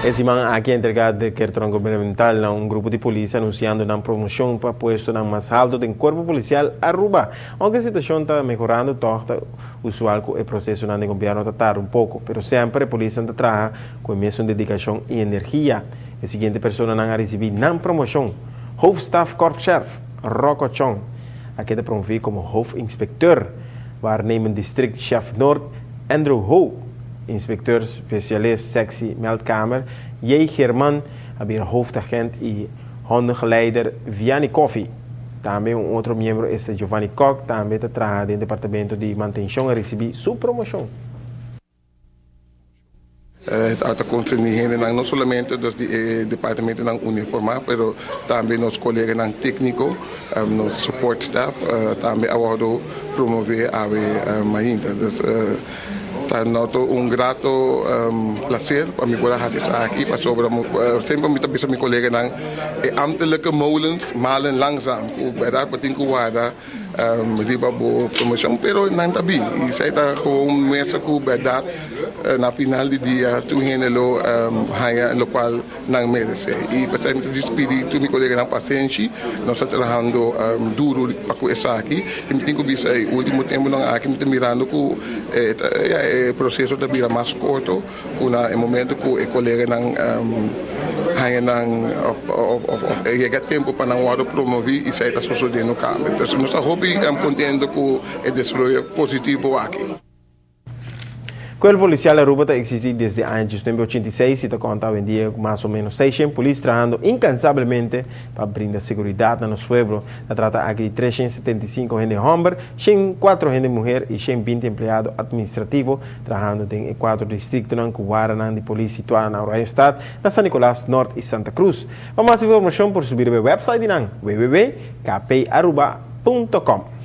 Esse man aqui entregado de cartão governamental a um grupo de polícia anunciando uma promoção para posto mais alto do corpo policial Aruba. Aunque a situação está melhorando, torta usual que o processo no governo está tardando pouco, mas sempre a polícia está trabalhando com a mesma dedicação e energia. A seguinte pessoa não recebeu uma promoção. Hoofdstaf Korpschef Rocco Chong, aqui está promovido como hoofdinspecteur, waarnemend districtchef Noord Andrew Ho, inspecteur specialist sectie Meldkamer, J. German, weer hoofdagent en hondengeleider Vianney Koffie. Também outro membro é Giovanni Koch, também trabalha no departamento de manutenção e recebeu sua promoção. Está concernendo não somente dos departamentos de uniforma, mas também nos colegas técnicos, nos support staff, também award promover a ainda. Está grato prazer para mim poder fazer isso aqui, para sobre sempre me tapiso meu colega nang ambtelijke molens malen langzaam. Berat beting kuwada riba bo promoção, pero nang tabi. Isa ita gewoon mensen ku bedat na final di dia tu henelo haya lo qual nang merece. E para me despedir tu meu colega nang paciente, nós trabalhando duro para com essa aqui. E me tenho visto aí último tempo nang aqui me mirando ku o processo da vida mais curto, com o momento que o colega não chega tempo para não promover e sair da sociedade no câmbio. Então, nós estamos contentes com o desenvolvimento positivo aqui. O policial Aruba existe desde anos 1986 e está contando em dia mais ou menos 600 polícias trabalhando incansavelmente para brindar segurança nos pueblos. Se trata aqui de 375 gente homem, 104 gente mulher e 120 empregados administrativos trabalhando em 4 distritos na Guaraná de polícia situada na Uruguay Estado, na San Nicolás Norte e Santa Cruz. Para mais informação, por subir ao website www.kparuba.com.